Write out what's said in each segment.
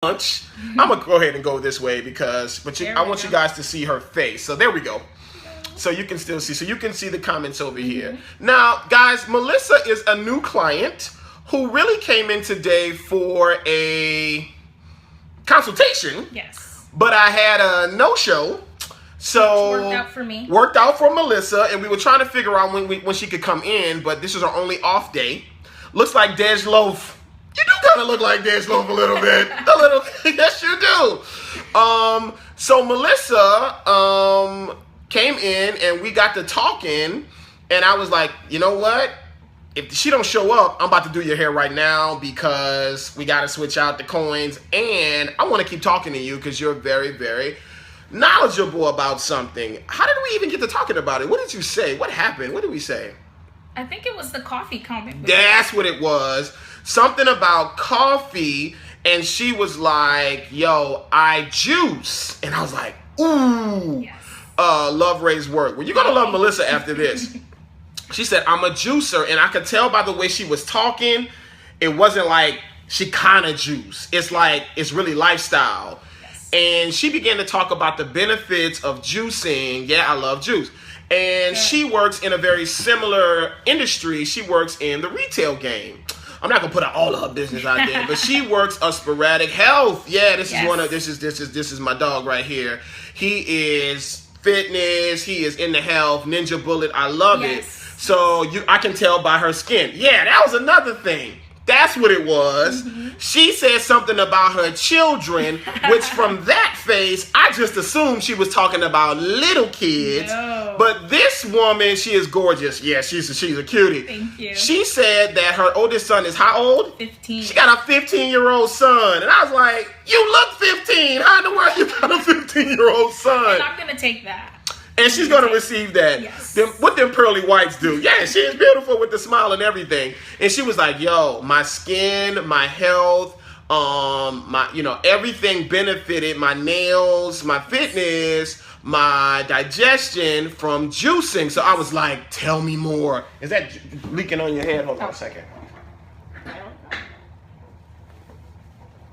lunch. I'm gonna go ahead and go this way I want you guys to see her face. So there we go. So you can still see. So you can see the comments over here. Now, guys, Melissa is a new client who really came in today for a consultation. Yes. But I had a no-show. So worked out for me. Worked out for Melissa, and we were trying to figure out when she could come in, but this is her only off day. Looks like Dej Loaf. You do kind of look like Dej Loaf a little bit. A little, yes, you do. So Melissa came in, and we got to talking, and I was like, you know what? If she don't show up, I'm about to do your hair right now because we got to switch out the coins, and I want to keep talking to you because you're very, very knowledgeable about something. How did we even get to talking about it? What did you say? What happened? What did we say? I think it was the coffee comment. That's what it was. Something about coffee, and she was like, yo, I juice. And I was like, ooh. Yes. Love Ray's work. Well, you're going to love Melissa after this. She said, I'm a juicer. And I could tell by the way she was talking, it wasn't like she kind of juice. It's like, it's really lifestyle. Yes. And she began to talk about the benefits of juicing. Yeah, I love juice. And she works in a very similar industry. She works in the retail game. I'm not gonna put all of her business out there, but she works a sporadic health. Yeah, this is my dog right here. He is fitness. He is in the health. Ninja Bullet. I love it. So I can tell by her skin. Yeah, that was another thing. That's what it was. She said something about her children, which from that face, I just assumed she was talking about little kids. No. But this woman, she is gorgeous. Yeah, she's a cutie. Thank you. She said that her oldest son is how old? 15. She got a 15-year-old son. And I was like, you look 15. How in the world you got a 15-year-old son? And I'm going to take that. And she's going to receive that. Yes. What them pearly whites do. Yeah, she is beautiful with the smile and everything. And she was like, yo, my skin, my health, everything benefited, my nails, my fitness, my digestion from juicing. So I was like, tell me more. Is that leaking on your head? Hold on a second.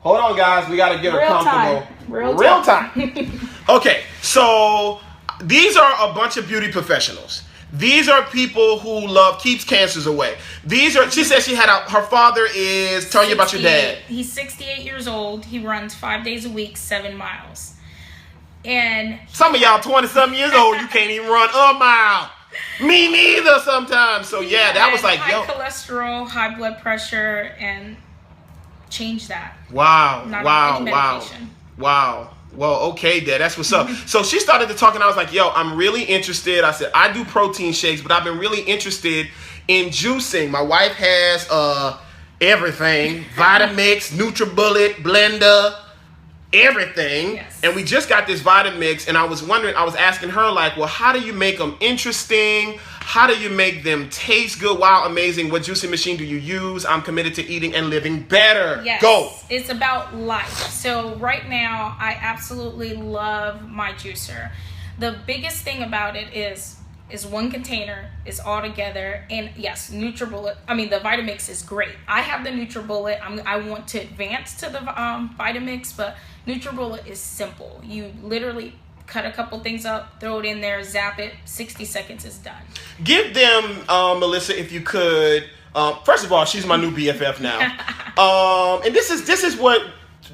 Hold on, guys. We got to get her comfortable. Real time. Okay, so these are a bunch of beauty professionals. These are people who keeps cancers away. She said her father is, tell you about your dad. He's 68 years old. He runs 5 days a week, 7 miles. And some of y'all 20-something years old, you can't even run a mile. Me neither sometimes. So yeah, that was like, high cholesterol, high blood pressure, and change that. Wow. Well, okay, Dad, that's what's up. So she started to talk, and I was like, yo, I'm really interested. I said, I do protein shakes, but I've been really interested in juicing. My wife has everything, Vitamix, NutriBullet, Blender, everything. Yes. And we just got this Vitamix, and I was asking her, like, well, how do you make them interesting? How do you make them taste good? Wow, amazing. What juicing machine do you use? I'm committed to eating and living better. Yes. Go. It's about life. So right now, I absolutely love my juicer. The biggest thing about it is one container is all together. And yes, NutriBullet, the Vitamix is great. I have the NutriBullet. I want to advance to the Vitamix, but NutriBullet is simple. You literally cut a couple things up, throw it in there, zap it, 60 seconds is done. Give them, Melissa, if you could, first of all, she's my new BFF now. And this is what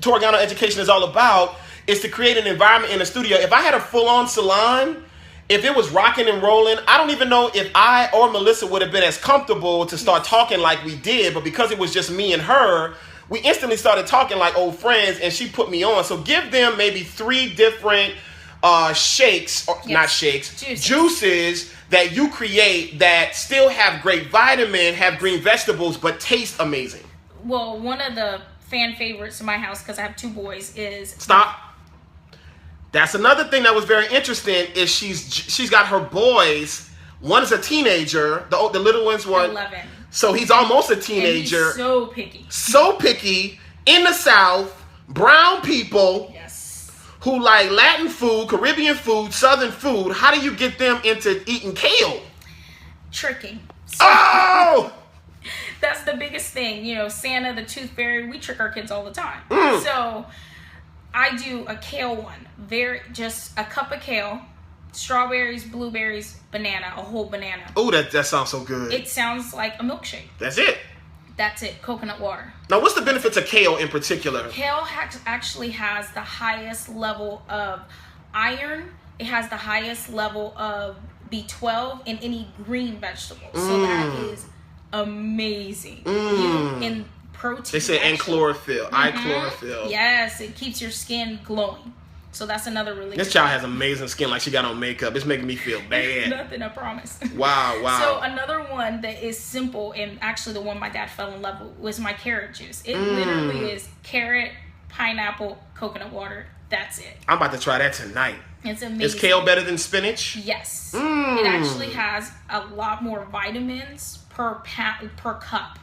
Torgano Education is all about, is to create an environment in the studio. If I had a full-on salon, if it was rocking and rolling, I don't even know if I or Melissa would have been as comfortable to start talking like we did, but because it was just me and her, we instantly started talking like old friends, and she put me on. So give them maybe 3 different shakes, or not shakes, juices that you create that still have great vitamin, have green vegetables, but taste amazing. Well, one of the fan favorites in my house, because I have 2 boys, is... Stop. That's another thing that was very interesting, is she's got her boys. One is a teenager. The little one's what? 11. So he's almost a teenager. And he's so picky. So picky. In the South, brown people. Yes. Who like Latin food, Caribbean food, Southern food. How do you get them into eating kale? Tricking. Oh! That's the biggest thing. You know, Santa, the Tooth Fairy, we trick our kids all the time. So I do a kale one. Just a cup of kale, strawberries, blueberries, banana, a whole banana. Oh, that sounds so good. It sounds like a milkshake. That's it. That's it. Coconut water. Now, what's the benefits of kale in particular? Kale actually has the highest level of iron. It has the highest level of B12 in any green vegetable. So that is amazing. In protein. They say and chlorophyll. Eye chlorophyll. Yes, it keeps your skin glowing. So that's another really This good child thing. has amazing skin, like she got on makeup. It's making me feel bad. Nothing, I promise. Wow. So another one that is simple, and actually the one my dad fell in love with, was my carrot juice. It literally is carrot, pineapple, coconut water. That's it. I'm about to try that tonight. It's amazing. Is kale better than spinach? Yes. It actually has a lot more vitamins per cup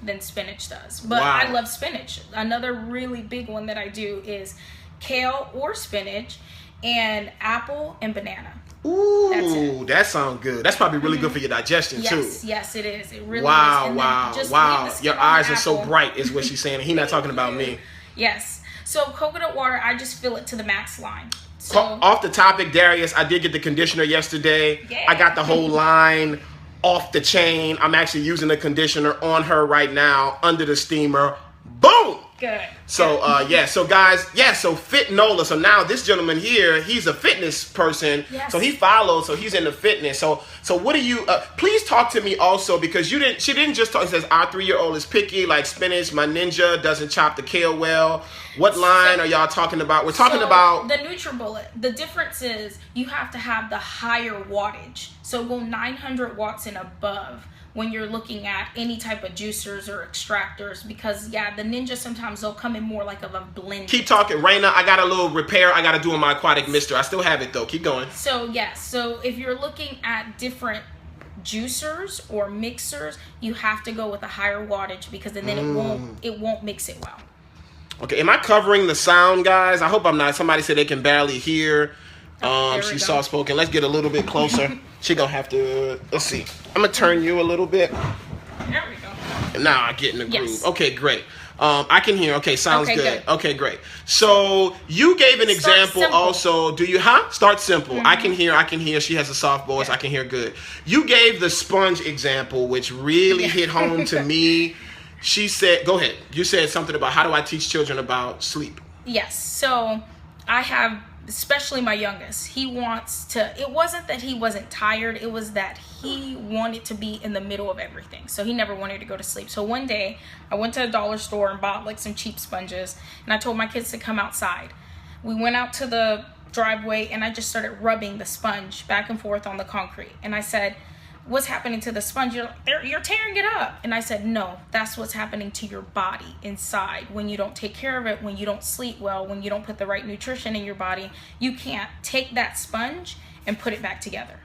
than spinach does. But Wow. I love spinach. Another really big one that I do is kale or spinach and apple and banana. Ooh, that sounds good. That's probably really good for your digestion too. Yes, it is. It really is. Wow, And then wow, just wow. leave the skin Your on the eyes are so apple. bright, is what she's saying. He's not talking about me. Yes. So coconut water, I just fill it to the max line. So Off the topic, Darius, I did get the conditioner yesterday. Yeah. I got the whole line off the chain. I'm actually using the conditioner on her right now under the steamer. Boom! good. So so guys, so Fit Nola. So now this gentleman here, he's a fitness person. Yes. So he follows, so he's into fitness. So what do you please talk to me also, because she didn't just talk. It says our 3-year-old is picky like spinach. My ninja doesn't chop the kale well. What line are y'all talking about? We're talking about the NutriBullet. The difference is you have to have the higher wattage. So go 900 watts and above when you're looking at any type of juicers or extractors, because the Ninja, sometimes they'll come in more like of a blend. Keep talking, Raina. I got a little repair I got to do on my aquatic mister. I still have it though. Keep going. So so if you're looking at different juicers or mixers, you have to go with a higher wattage, because then it won't mix it well. Okay, am I covering the sound, guys? I hope I'm not. Somebody said they can barely hear. She's soft spoken. Let's get a little bit closer. She gonna have to. Let's see. I'm gonna turn you a little bit. There we go. Now I get in the groove. Yes. Okay, great. I can hear. Okay, sounds Okay, good. good. Okay, great. So you gave an Start example simple. also. Do you? Start simple. I can hear. She has a soft voice. Yeah. I can hear good. You gave the sponge example, which really hit home to me. She said, "Go ahead." You said something about how do I teach children about sleep? Yes. So I have, especially my youngest, he wants to, it wasn't that he wasn't tired, it was that he wanted to be in the middle of everything. So he never wanted to go to sleep. So one day I went to a dollar store and bought like some cheap sponges, and I told my kids to come outside. We went out to the driveway and I just started rubbing the sponge back and forth on the concrete. And I said, "What's happening to the sponge? You're tearing it up." And I said, "No, that's what's happening to your body inside. When you don't take care of it, when you don't sleep well, when you don't put the right nutrition in your body, you can't take that sponge and put it back together."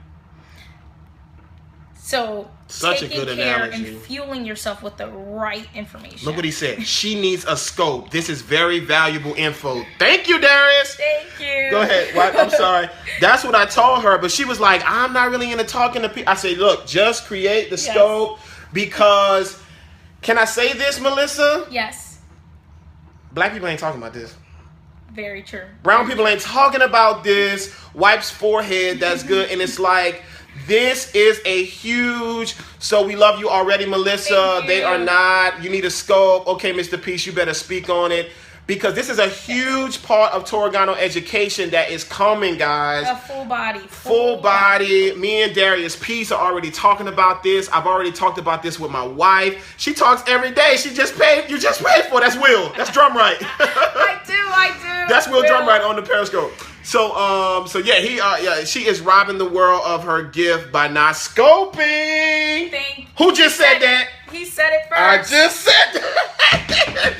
So Such a taking good care analogy. and fueling yourself with the right information. Look what he said. She needs a scope. This is very valuable info. Thank you, Darius. Thank you. Go ahead. I'm sorry. That's what I told her, but she was like, "I'm not really into talking to people." I say, "Look, just create the scope, because," can I say this, Melissa? Yes. Black people ain't talking about this. Very true. Brown people ain't talking about this. Wipes forehead, that's good. And it's like, this is a huge, so we love you already, Melissa. Thank you. They are not. You need a scope. Okay, Mr. Peace, you better speak on it. Because this is a huge part of Torgano education that is coming, guys. A full body. Full body. Me and Darius Peace are already talking about this. I've already talked about this with my wife. She talks every day. You just paid for it. That's Will. That's drum right. I do. That's Will drum right on the Periscope. So she is robbing the world of her gift by not scoping. Who just said that? He said it first. I just said that.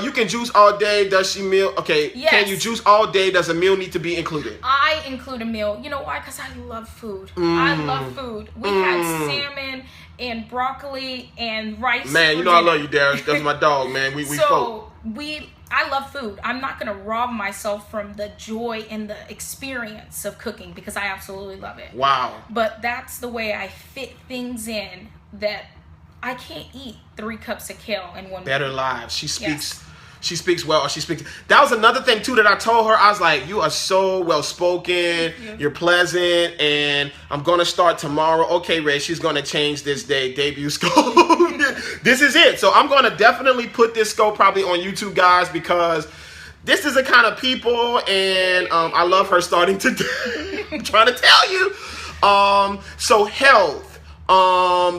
You can juice all day. Does she meal? Okay. Yes. Can you juice all day? Does a meal need to be included? I include a meal. You know why? Because I love food. I love food. We had salmon and broccoli and rice. Man, you know dinner. I love you, Darius. That's my dog, man. We folk. I love food. I'm not going to rob myself from the joy and the experience of cooking, because I absolutely love it. Wow. But that's the way I fit things in that I can't eat 3 cups of kale in one Better week. lives. She speaks. Yes. She speaks well. Or she speaks. That was another thing too that I told her. I was like, "You are so well spoken. You're pleasant, and I'm gonna start tomorrow." Okay, Ray. She's gonna change this day. Debut scope. This is it. So I'm gonna definitely put this scope probably on YouTube, guys, because this is the kind of people, and I love her starting today. I'm trying to tell you. So health.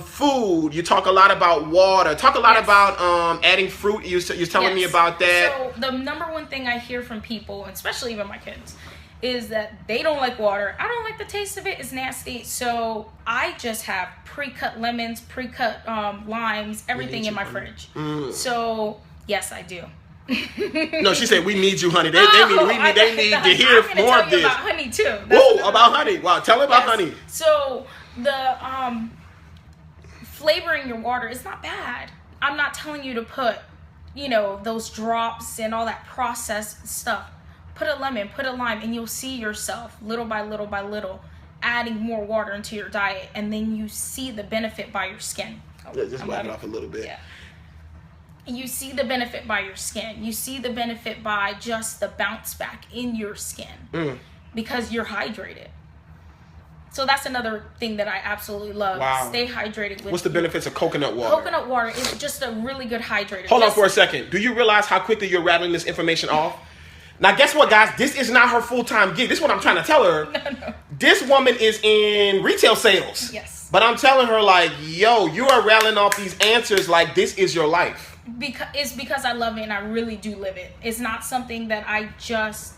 Food. You talk a lot about water. Talk a lot about adding fruit. You're telling me about that. So the number one thing I hear from people, especially even my kids, is that they don't like water. I don't like the taste of it. It's nasty. So I just have pre-cut lemons, pre-cut limes, everything in my fridge. So yes, I do. No, she said we need you, honey. They need to hear more of this. About honey too. Whoa, about honey. Wow, tell her about honey. So the flavoring your water is not bad. I'm not telling you to put, those drops and all that processed stuff. Put a lemon, put a lime, and you'll see yourself little by little by little adding more water into your diet, and then you see the benefit by your skin. Just wipe it off a little bit. Yeah. You see the benefit by your skin. You see the benefit by just the bounce back in your skin because you're hydrated. So that's another thing that I absolutely love. Wow. Stay hydrated. What's the benefits of coconut water? Coconut water is just a really good hydrator. Hold on for a second. Do you realize how quickly you're rattling this information off? Now, guess what, guys? This is not her full-time gig. This is what I'm trying to tell her. No. This woman is in retail sales. Yes. But I'm telling her, like, yo, you are rattling off these answers like this is your life. It's because I love it and I really do live it. It's not something that I just...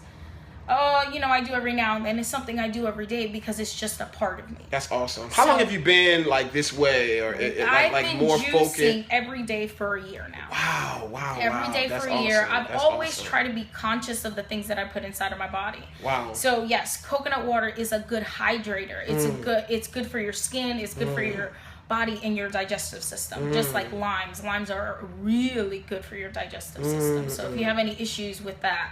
I do every now and then. It's something I do every day because it's just a part of me. That's awesome. How long have you been like this way, or I've been more juicing focused? every day for a year now. Wow. Every day That's for a year. awesome. I've always tried to be conscious of the things that I put inside of my body. Wow. So yes, coconut water is a good hydrator. It's good for your skin. It's good for your body and your digestive system. Just like limes. Limes are really good for your digestive system. So if you have any issues with that.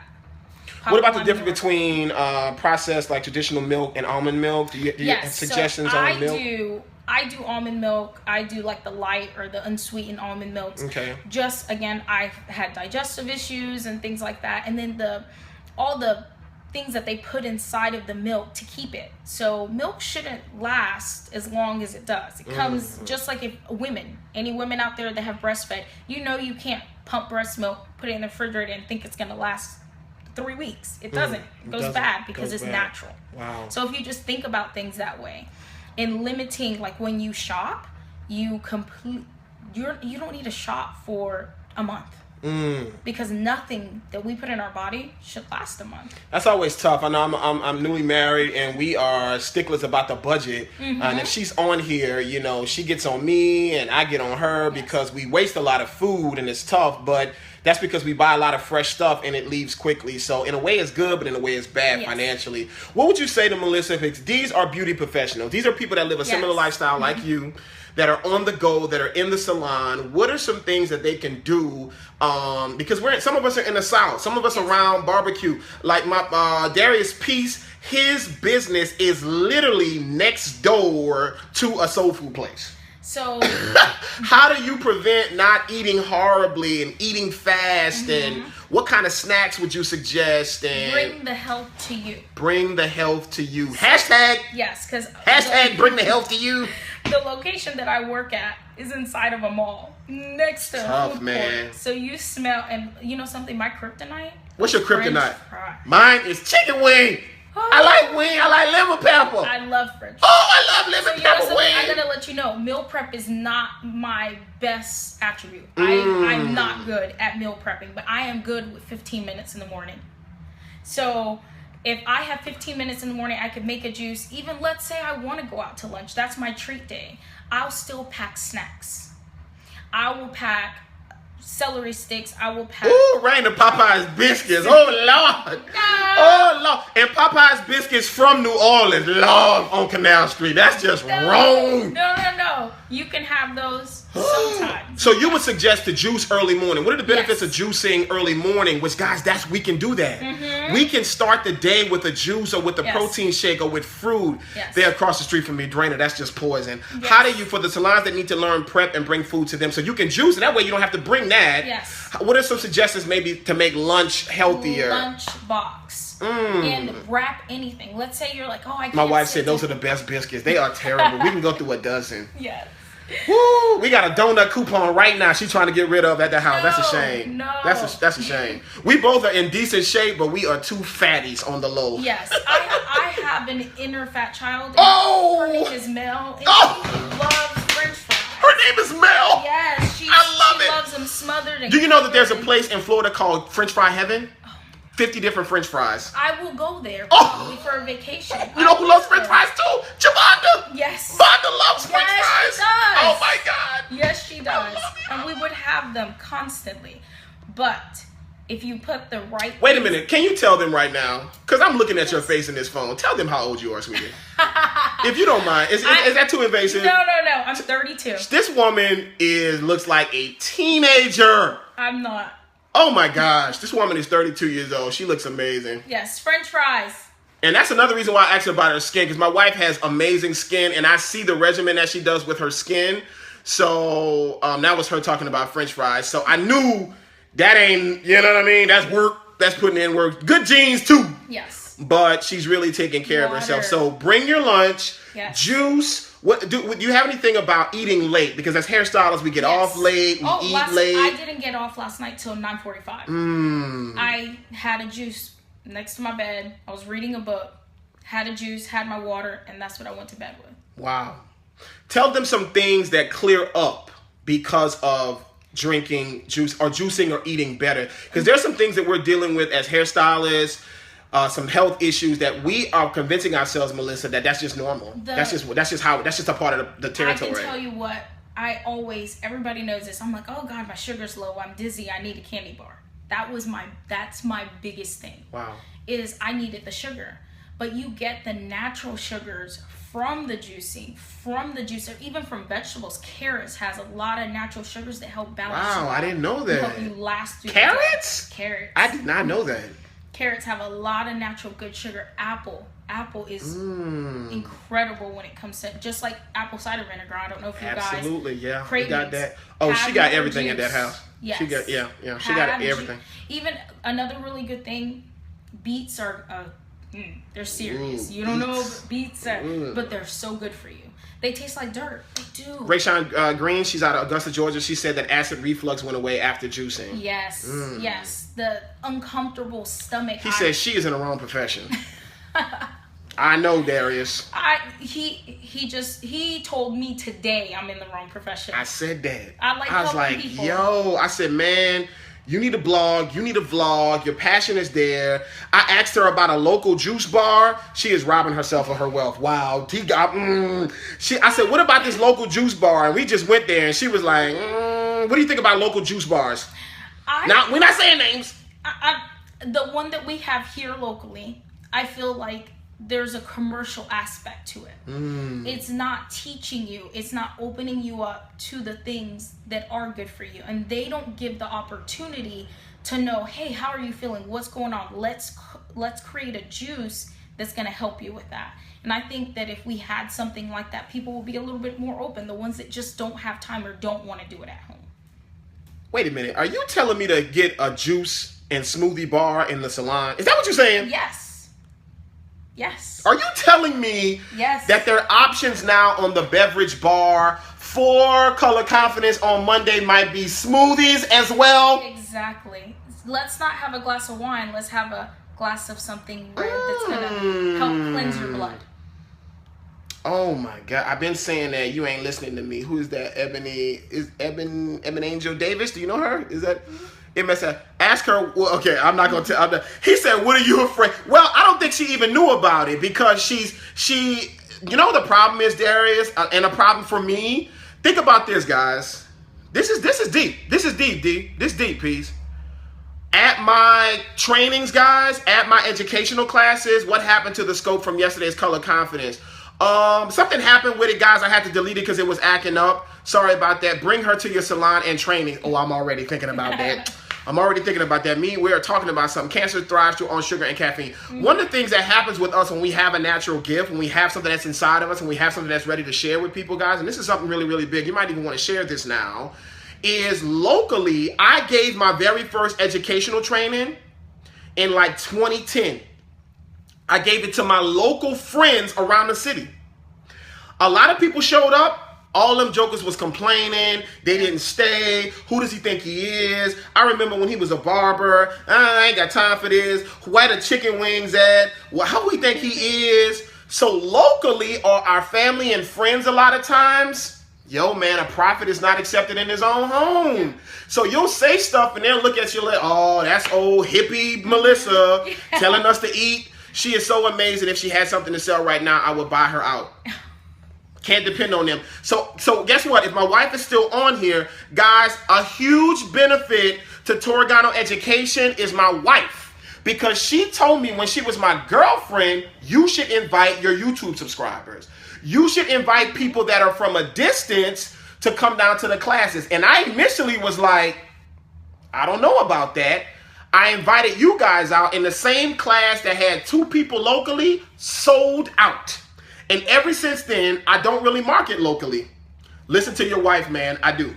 What about the difference between processed, like traditional milk, and almond milk? Do you have suggestions on milk? I do almond milk. I do like the light or the unsweetened almond milks. Okay. Just again, I've had digestive issues and things like that, and then all the things that they put inside of the milk to keep it. So milk shouldn't last as long as it does. It comes just like if any women out there that have breastfed, you can't pump breast milk, put it in the refrigerator, and think it's gonna last 3 weeks. It doesn't. It goes bad because it's natural. Wow. So if you just think about things that way, and limiting, like when you shop, you don't need to shop for a month. Because nothing that we put in our body should last a month. That's always tough. I know I'm newly married, and we are sticklers about the budget. And if she's on here, she gets on me and I get on her because we waste a lot of food and it's tough. But that's because we buy a lot of fresh stuff and it leaves quickly. So in a way it's good, but in a way it's bad financially. What would you say to Melissa if these are beauty professionals? These are people that live a similar lifestyle like you, that are on the go, that are in the salon. What are some things that they can do? Because some of us are in the South, some of us around barbecue. Like my Darius Peace, his business is literally next door to a soul food place. So how do you prevent not eating horribly and eating fast? And what kind of snacks would you suggest? And bring the health to you. Bring the health to you. Hashtag. Yes, because bring the health to you. The location that I work at is inside of a mall next to a food court. So you smell, and you know something, my kryptonite? What's your kryptonite? Mine is chicken wing. I like wing. I like lemon pepper. I love French. I love lemon pepper wing. I'm gonna let you know, meal prep is not my best attribute. I'm not good at meal prepping, but I am good with 15 minutes in the morning. So if I have 15 minutes in the morning, I could make a juice. Even let's say I want to go out to lunch. That's my treat day. I'll still pack snacks. I will pack celery sticks. I will pack. Ooh, rain of Popeye's biscuits. Oh, Lord. No. Oh, Lord. And Popeye's biscuits from New Orleans. Lord, on Canal Street. That's just wrong. No. You can have those sometimes. So you would suggest to juice early morning. What are the benefits Yes. of juicing early morning? Which, guys, we can do that. Mm-hmm. We can start the day with a juice or with a Yes. protein shake or with fruit. Yes. They're across the street from me. Drainer, that's just poison. Yes. How do you, for the salons that need to learn prep and bring food to them, so you can juice, and that way you don't have to bring that. Yes. What are some suggestions maybe to make lunch healthier? Lunch box. And wrap anything. Let's say you're like, oh, I can't. My wife sit said those are down. the best biscuits. They are terrible. We can go through a dozen. Yes. Woo! We got a donut coupon right now. She's trying to get rid of at the house. That's a shame. No. That's a shame. We both are in decent shape, but we are two fatties on the low. Yes. I have an inner fat child. And Oh! Her name is Mel. And Oh! she loves French fries. Her name is Mel. Yes. She loves them smothered. And Do you know that there's a covered. place in Florida called French Fry Heaven? 50 different French fries. I will go there Oh! probably for a vacation. You know who I loves will French go. fries too? Javonda. Yes. Vonda loves French Yes, fries. she does. Oh my God. Yes, she does. love it. And we would have them constantly. But if you put the right... Wait a minute. Can you tell them right now? Because I'm looking at your face in this phone. Tell them how old you are, sweetie. If you don't mind. Is that too invasive? No. I'm 32. This woman looks like a teenager. I'm not. Oh my gosh. This woman is 32 years old. She looks amazing. Yes, French fries. And that's another reason why I asked her about her skin, because my wife has amazing skin, and I see the regimen that she does with her skin. So that was her talking about French fries. So I knew that ain't, you know what I mean? That's work. That's putting in work. Good genes too. Yes. But she's really taking care of herself. Water. So bring your lunch, Yes. juice. Do you have anything about eating late? Because as hairstylists, we get off late, we eat late. I didn't get off last night till 9:45. I had a juice next to my bed. I was reading a book, had a juice, had my water, and that's what I went to bed with. Wow. Tell them some things that clear up because of drinking juice or juicing or eating better. Because there's some things that we're dealing with as hairstylists, some health issues that we are convincing ourselves, Melissa, that's just normal. That's just a part of the territory. I can tell you what, everybody knows this. I'm like, oh God, my sugar's low. I'm dizzy. I need a candy bar. That's my biggest thing. Wow. Is I needed the sugar. But you get the natural sugars from the juicing, from the juicer, even from vegetables. Carrots has a lot of natural sugars that help balance you Wow, I out, didn't know that. help you last through Carrots? the day. Carrots. I did not know that. Carrots have a lot of natural good sugar. Apple is incredible when it comes to, just like apple cider vinegar. I don't know if you Absolutely, guys yeah. We cravings. got that. Oh, she Have got your everything at that juice. house. Yes. She got she got Have everything. Even another really good thing, beets are they're serious. Ooh, You don't know beets. beets are, but they're so good for you. They taste like dirt. They do. Rayshawn Green, she's out of Augusta, Georgia. She said that acid reflux went away after juicing. Yes, yes. The uncomfortable stomach. He says she is in the wrong profession. I know, Darius. He told me today I'm in the wrong profession. I said that. I was helping like, people. Yo, I said, man, you need a blog, you need a vlog, your passion is there. I asked her about a local juice bar. She is robbing herself of her wealth. Wow. I said, what about this local juice bar? And we just went there, and she was like, what do you think about local juice bars? Now, we're not saying names. The one that we have here locally, I feel like there's a commercial aspect to it. It's not teaching you, it's not opening you up to the things that are good for you, and they don't give the opportunity to know, hey, how are you feeling, what's going on, let's create a juice that's going to help you with that. And I think that if we had something like that, people will be a little bit more open, the ones that just don't have time or don't want to do it at home. Wait a minute, are you telling me to get a juice and smoothie bar in the salon? Is that what you're saying? Yes. Are you telling me that there are options now on the beverage bar for Color Confidence on Monday might be smoothies as well? Exactly. Let's not have a glass of wine. Let's have a glass of something red that's going to help cleanse your blood. Oh my God. I've been saying that. You ain't listening to me. Who is that? Eben Angel Davis? Do you know her? Is that... MSF. Ask her. Well, okay, I'm not gonna tell. He said, "What are you afraid?" Well, I don't think she even knew about it because she. You know, the problem is, Darius, and a problem for me. Think about this, guys. This is deep. This is deep, D. This deep, peace. At my trainings, guys, at my educational classes, what happened to the scope from yesterday's Color Confidence? Something happened with it, guys. I had to delete it because it was acting up. Sorry about that. Bring her to your salon and training. Oh, I'm already thinking about that. We are talking about something. Cancer thrives on sugar and caffeine. One of the things that happens with us when we have a natural gift, when we have something that's inside of us, and we have something that's ready to share with people, guys, and this is something really, really big. You might even want to share this now, is locally, I gave my very first educational training in like 2010. I gave it to my local friends around the city. A lot of people showed up. All them jokers was complaining. They didn't stay. Who does he think he is? I remember when he was a barber. I ain't got time for this. Where the chicken wings at? Well, how we think he is? So locally, or our family and friends a lot of times, yo, man, a prophet is not accepted in his own home. So you'll say stuff and they'll look at you like, oh, that's old hippie Melissa telling us to eat. She is so amazing. If she had something to sell right now, I would buy her out. Can't depend on them. So guess what? If my wife is still on here, guys, a huge benefit to Torgano Education is my wife. Because she told me when she was my girlfriend, you should invite your YouTube subscribers. You should invite people that are from a distance to come down to the classes. And I initially was like, I don't know about that. I invited you guys out in the same class that had 2 people locally, sold out. And ever since then, I don't really market locally. Listen to your wife, man. I do.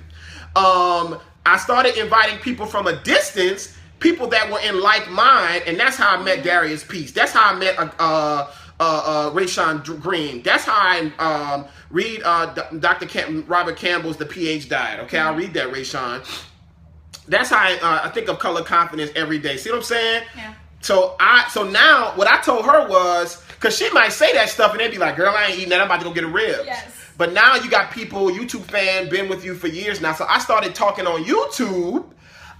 I started inviting people from a distance, people that were in like mind, and that's how I met Darius Peace. That's how I met Rayshawn Green. That's how I read Dr. Robert Campbell's The pH Diet. Okay, I'll read that, Rayshawn. That's how I think of Color Confidence every day. See what I'm saying? Yeah. So now what I told her was, because she might say that stuff and they'd be like, girl, I ain't eating that. I'm about to go get a rib. Yes. But now you got people, YouTube fan, been with you for years now. So I started talking on YouTube.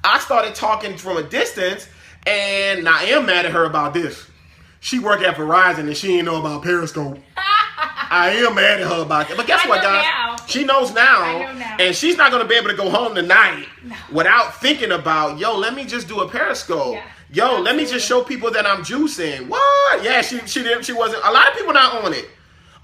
I started talking from a distance. And I am mad at her about this. She worked at Verizon and she didn't know about Periscope. I am mad at her about that. But guess what, guys? Now. She knows now. I know now. And she's not going to be able to go home tonight without thinking about, yo, let me just do a Periscope. Yeah. Yo, absolutely. Let me just show people that I'm juicing. What? Yeah, she wasn't. A lot of people not on it.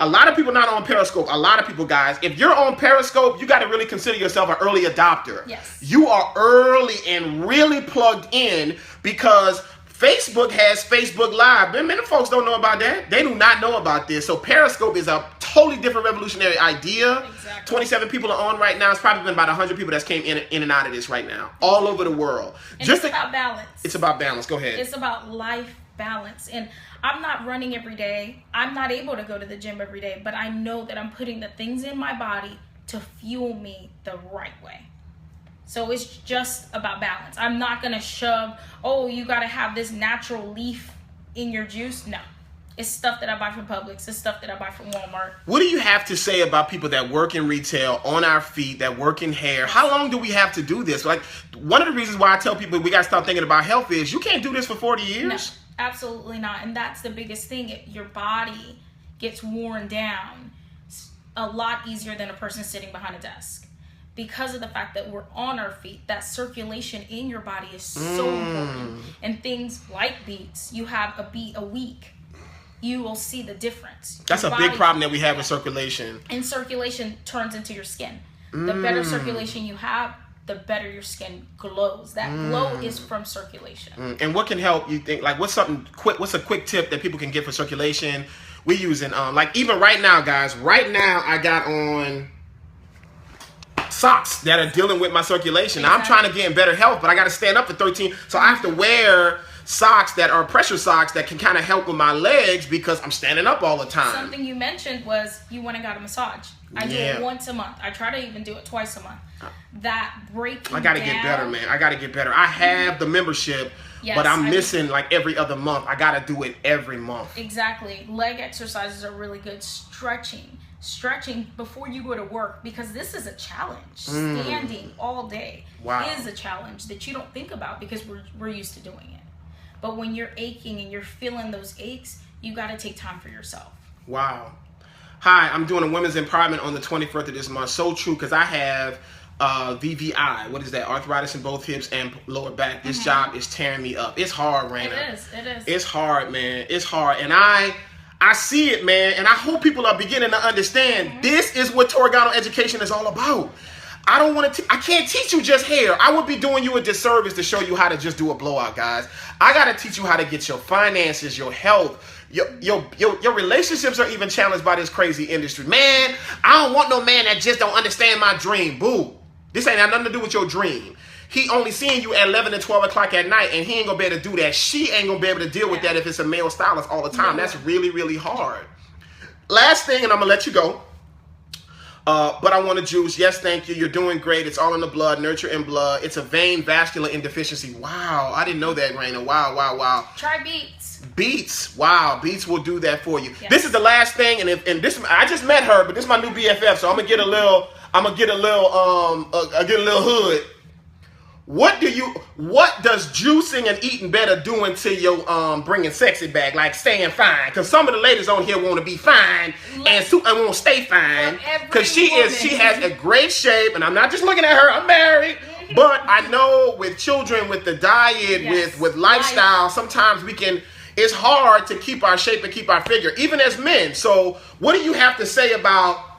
A lot of people not on Periscope. A lot of people, guys, if you're on Periscope, you got to really consider yourself an early adopter. Yes. You are early and really plugged in because Facebook has Facebook Live. Many folks don't know about that. They do not know about this. So Periscope is a totally different revolutionary idea. Exactly. 27 people are on right now. It's probably been about 100 people that's came in and out of this right now, all over the world. And it's about balance. It's about balance. Go ahead. It's about life balance. And I'm not running every day. I'm not able to go to the gym every day, but I know that I'm putting the things in my body to fuel me the right way. So it's just about balance. I'm not going to shove, oh, you got to have this natural leaf in your juice. No. It's stuff that I buy from Publix. It's stuff that I buy from Walmart. What do you have to say about people that work in retail, on our feet, that work in hair? How long do we have to do this? Like, one of the reasons why I tell people we got to start thinking about health is you can't do this for 40 years. No, absolutely not. And that's the biggest thing. Your body gets worn down a lot easier than a person sitting behind a desk. Because of the fact that we're on our feet, that circulation in your body is so important. And things like beats, you have a beat a week, you will see the difference. That's a big problem that we have with circulation. And circulation turns into your skin. The better circulation you have, the better your skin glows. That glow is from circulation. And what can help you think? Like, what's a quick tip that people can get for circulation? We're using like even right now, guys. Right now, I got on socks that are dealing with my circulation. Exactly. I'm trying to get in better health, but I got to stand up for 13. So I have to wear socks that are pressure socks that can kind of help with my legs because I'm standing up all the time. Something you mentioned was you went and got a massage. I do it once a month. I try to even do it twice a month. That breaking I got to get better, man. I got to get better. I have the membership, but I'm missing like every other month. I got to do it every month. Exactly. Leg exercises are really good. Stretching before you go to work, because this is a challenge. Standing all day is a challenge that you don't think about because we're used to doing it. But when you're aching and you're feeling those aches, you got to take time for yourself. Wow. Hi, I'm doing a women's empowerment on the 24th of this month. So true, because I have VVI. What is that? Arthritis in both hips and lower back. This job is tearing me up. It's hard, Raina. It is. It's hard, man. It's hard. And I see it, man. And I hope people are beginning to understand this is what Torgano education is all about. I don't want to. I can't teach you just hair. I would be doing you a disservice to show you how to just do a blowout, guys. I gotta teach you how to get your finances, your health, your relationships are even challenged by this crazy industry. Man, I don't want no man that just don't understand my dream. Boo. This ain't got nothing to do with your dream. He only seeing you at 11 and 12 o'clock at night, and he ain't gonna be able to do that. She ain't gonna be able to deal with that if it's a male stylist all the time. That's really, really hard. Last thing, and I'm gonna let you go. But I want to juice. Yes, thank you. You're doing great. It's all in the blood. Nurture in blood. It's a vein vascular indeficiency. Wow. I didn't know that, Raina. Wow. Try beets. Beets. Wow. Beets will do that for you. Yes. This is the last thing. And this, I just met her, but this is my new BFF. So I'm going to get a little hood. What does juicing and eating better doing to your bringing sexy back, like staying fine? Because some of the ladies on here want to be fine and want to stay fine because she has a great shape, and I'm not just looking at her. I'm married, but I know with children, with the diet, with lifestyle, sometimes it's hard to keep our shape and keep our figure, even as men. So what do you have to say about?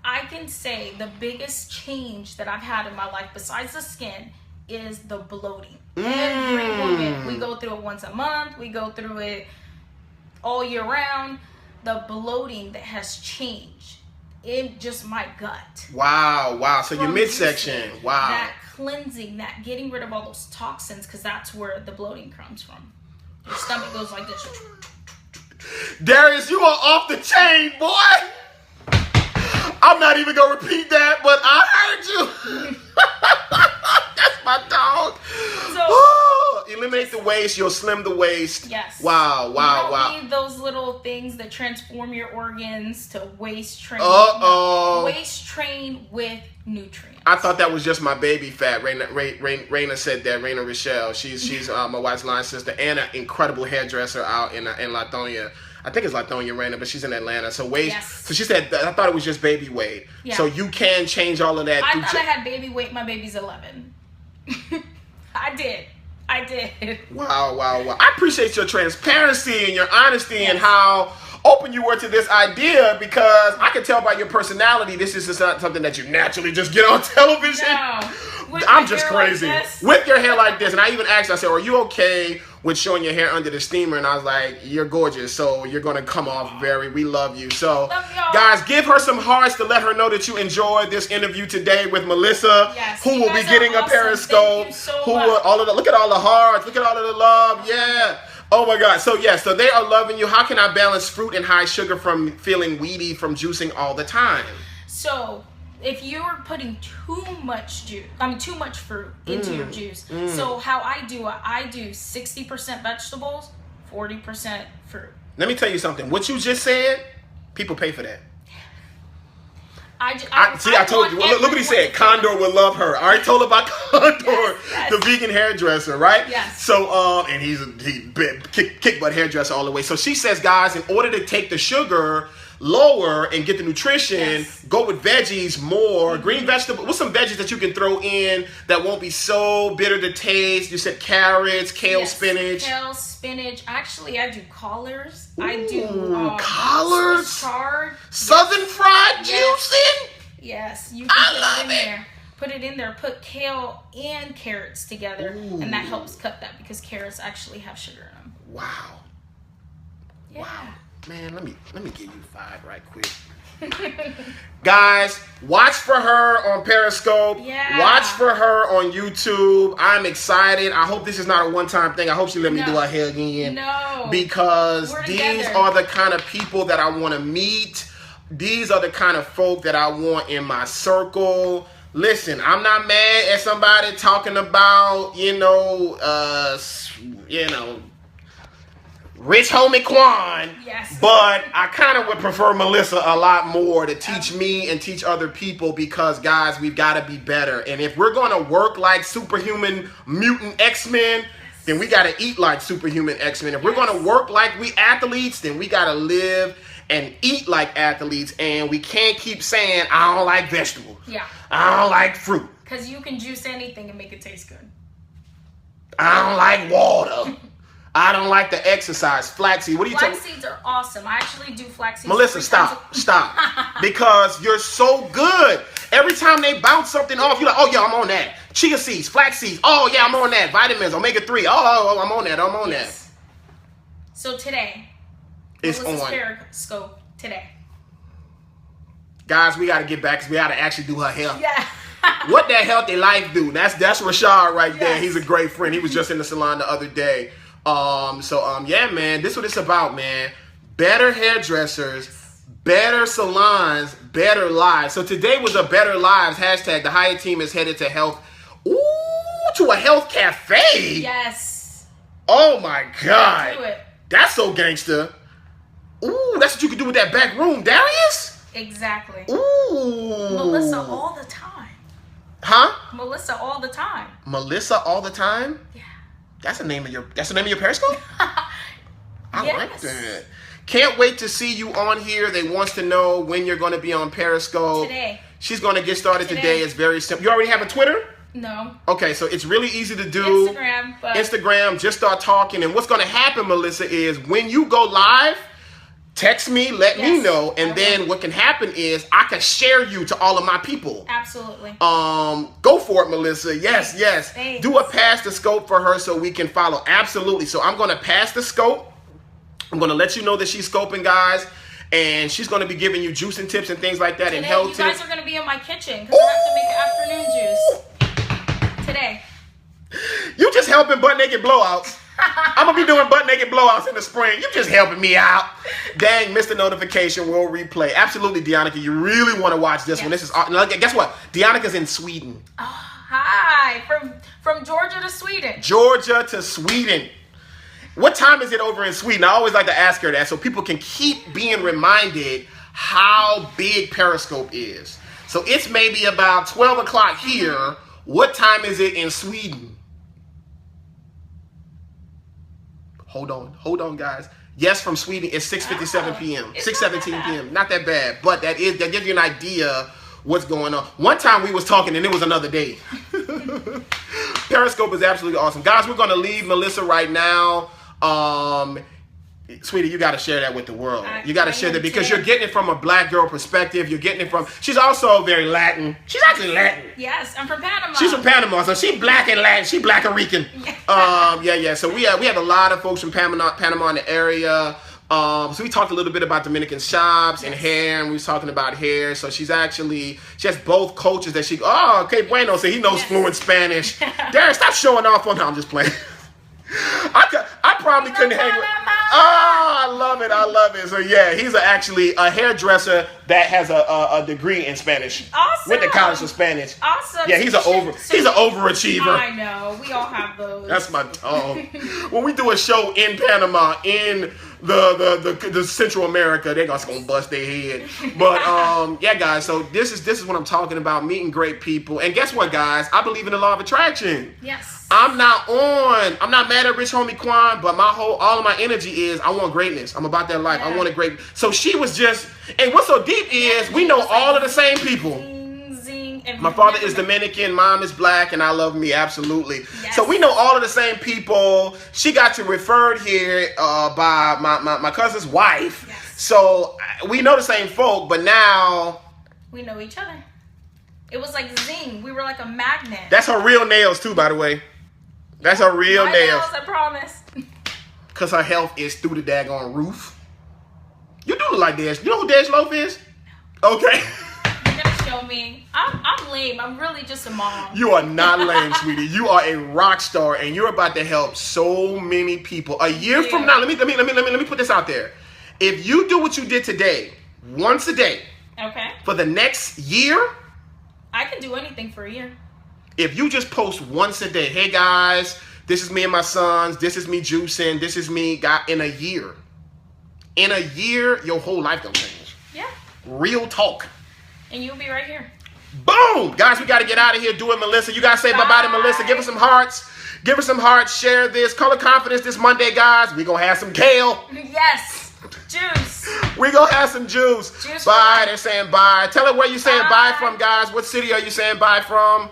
I can say the biggest change that I've had in my life, besides the skin, is the bloating. Every woman, we go through it once a month. We go through it all year round. The bloating that has changed in just my gut. Wow. So your midsection. Wow. That cleansing, that getting rid of all those toxins, because that's where the bloating comes from. Your stomach goes like this. Darius, you are off the chain, boy. I'm not even going to repeat that, but I heard you. That's my dog. So, eliminate the waist. You'll slim the waist. Yes. Wow. You don't need those little things that transform your organs to waist train. Waist train with nutrients. I thought that was just my baby fat. Raina said that. Raina Rochelle. She's my wife's line sister and an incredible hairdresser out in Latonia. I think it's Latonia Raina, but she's in Atlanta. So waist. Yes. So she said, I thought it was just baby weight. Yeah. So you can change all of that. I thought I had baby weight. My baby's 11. I did. Wow. I appreciate your transparency and your honesty and how open you were to this idea, because I can tell by your personality this is just not something that you naturally just get on television. No. I'm just crazy. With your hair like this. And I even asked her, I said, are you okay with showing your hair under the steamer? And I was like, you're gorgeous, so you're going to come off we love you. So, guys, give her some hearts to let her know that you enjoyed this interview today with Melissa, who will be getting a Periscope. Look at all the hearts. Look at all of the love. Yeah. Oh, my God. So they are loving you. How can I balance fruit and high sugar from feeling weedy from juicing all the time? So if you're putting too much fruit into your juice. So how I do 60% vegetables, 40% fruit. Let me tell you something. What you just said, people pay for that. I told you. Look what he said. Condor will love her. I already told her about Condor, the vegan hairdresser, right? Yes. So, and he kick butt hairdresser all the way. So she says, guys, in order to take the sugar lower and get the nutrition, go with veggies more. Green vegetables. What's some veggies that you can throw in that won't be so bitter to taste? You said carrots, kale, spinach. Kale, spinach. Actually, I do collards. I do collards. Swiss chard. Southern fried juicing. Yes, you can put it in there. Put it in there. Put kale and carrots together, and that helps cut that, because carrots actually have sugar in them. Wow. Yeah. Wow. Man, let me give you 5 right quick. Guys, watch for her on Periscope. Yeah. Watch for her on YouTube. I'm excited. I hope this is not a one-time thing. I hope she let me do her hair again. No. Because these are the kind of people that I want to meet. These are the kind of folk that I want in my circle. Listen, I'm not mad at somebody talking about, Rich Homie Quan, but I kind of would prefer Melissa a lot more to teach me and teach other people, because, guys, we've got to be better. And if we're going to work like superhuman mutant X-Men, then we got to eat like superhuman X-Men. If we're going to work like we athletes, then we got to live and eat like athletes, and we can't keep saying, I don't like vegetables. Yeah. I don't like fruit. Because you can juice anything and make it taste good. I don't like water. I don't like the exercise. Flaxseed. What are you talking about? Flax seeds are awesome. I actually do flax seeds. Melissa, stop. Because you're so good. Every time they bounce something off, you're like, oh, yeah, I'm on that. Chia seeds, flax seeds. Oh, yeah, I'm on that. Vitamins, omega-3. Oh, I'm on that. I'm on that. So today, it's Melissa's on. Periscope today. Guys, we got to get back because we got to actually do her hair. Yeah. What that healthy life do? That's Rashad right there. Yes. He's a great friend. He was just in the salon the other day. Yeah, man, this is what it's about, man. Better hairdressers, better salons, better lives. So today was a better lives hashtag. The Hyatt team is headed to health. Ooh, to a health cafe. Yes. Oh my God. Do it. That's so gangster. Ooh, that's what you can do with that back room, Darius. Exactly. Ooh. Melissa all the time. Huh? Melissa all the time. Melissa all the time? Yeah. That's the name of your Periscope? I Yes. like that. Can't wait to see you on here. They wants to know when you're going to be on Periscope. Today. She's going to get started today. It's very simple. You already have a Twitter? No. Okay, so it's really easy to do. Instagram, just start talking. And what's going to happen, Melissa, is when you go live, text me, let me know, and then what can happen is I can share you to all of my people. Absolutely. Go for it, Melissa. Yes. Thanks. Do a pass the scope for her so we can follow. Absolutely. So I'm going to pass the scope. I'm going to let you know that she's scoping, guys, and she's going to be giving you juicing tips and things like that. Today, and health you guys tips. are going to be in my kitchen because I have to make afternoon juice today. You just helping butt naked blowouts. I'm going to be doing butt naked blowouts in the spring. You just helping me out. Dang, missed the notification. We'll replay. Absolutely, Deannica. You really want to watch this one. This is guess what? Deannica's in Sweden. Oh, hi. From Georgia to Sweden. Georgia to Sweden. What time is it over in Sweden? I always like to ask her that so people can keep being reminded how big Periscope is. So it's maybe about 12 o'clock here. What time is it in Sweden? Hold on, guys. Yes, from Sweden, it's 6:57 p.m. 6:17 p.m. Not that bad, but that gives you an idea what's going on. One time we was talking and it was another day. Periscope is absolutely awesome. Guys, we're going to leave Melissa right now. Sweetie, you got to share that with the world. You got to share that because you're getting it from a black girl perspective. You're getting it from, she's also very Latin. She's actually Latin. Yes, I'm from Panama. She's from Panama, so she black and Latin. She Black-Rican. Yeah. So we have a lot of folks from Panama in the area. So we talked a little bit about Dominican shops and hair, and we was talking about hair. So she has both cultures that okay, bueno, so he knows fluent Spanish. Darren, stop showing off on her. I'm just playing. I probably couldn't hang with. I love it. So yeah, he's actually a hairdresser that has a degree in Spanish. Awesome. Went to college for Spanish. Awesome. Yeah, he's an overachiever. I know. We all have those. That's my when we do a show in Panama, in the Central America, they're gonna bust their head. But yeah, guys. So this is what I'm talking about: meeting great people. And guess what, guys? I believe in the law of attraction. Yes. I'm not mad at Rich Homie Quan, but all of my energy is I want greatness. I'm about that life. I want a great. So she was just, and what's so deep is we know all of the same people. Zing, My father is Dominican, mom is black, and I love me, absolutely. Yes. So we know all of the same people. She got to referred here by my cousin's wife. Yes. So we know the same folk, but now we know each other. It was like zing. We were like a magnet. that's her real nails too, by the way. That's her real My nails. I promise. Because her health is through the daggone roof. You do look like Dash. You know who Dash Loaf is? Okay. You're gonna show me. I'm lame. I'm really just a mom. You are not lame, sweetie. You are a rock star, and you're about to help so many people. A year from now, let me put this out there. If you do what you did today, once a day, okay, for the next year, I can do anything for a year. If you just post once a day, hey guys, this is me and my sons, this is me juicing, this is me, in a year. In a year, your whole life gonna change. Yeah. Real talk. And you'll be right here. Boom! Guys, we gotta get out of here. Do it, Melissa. You gotta say bye-bye to Melissa. Give her some hearts. Give her some hearts. Share this. Color Confidence this Monday, guys. We gonna have some kale. Yes. Juice. We gonna have some juice. Bye. They're saying bye. Tell her where you saying bye from, guys. What city are you saying bye from?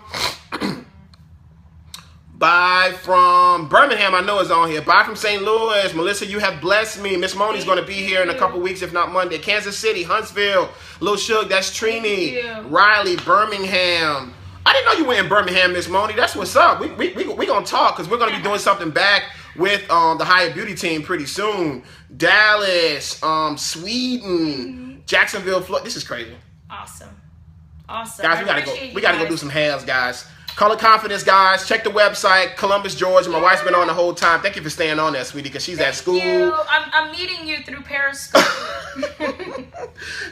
Bye from Birmingham, I know is on here. Bye from St. Louis. Melissa, you have blessed me. Miss Moni's going to be here in a couple weeks, if not Monday. Kansas City, Huntsville, Lil Shug, that's Trini. Riley, Birmingham. I didn't know you went in Birmingham, Miss Moni. That's what's up. We going to talk because we're going to be doing something back with the Hyatt Beauty team pretty soon. Dallas, Sweden, Jacksonville, Florida. This is crazy. Awesome. Guys, we gotta go do some hairs, guys. Color Confidence, guys. Check the website. Columbus, Georgia. My wife's been on the whole time. Thank you for staying on there, sweetie, because she's at school. I'm meeting you through Periscope.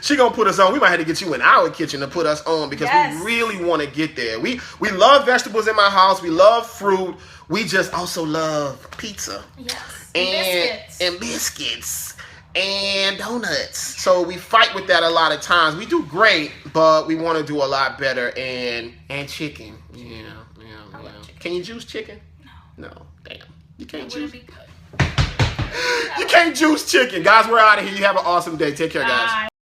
She gonna put us on. We might have to get you in our kitchen to put us on because we really want to get there. We love vegetables in my house. We love fruit. We just also love pizza. Yes. And biscuits. And donuts. So we fight with that a lot of times. We do great, but we want to do a lot better. And chicken. Yeah. Can you juice chicken? No. Damn. You can't juice. Be good. You can't juice chicken. Guys, we're out of here. You have an awesome day. Take care, guys.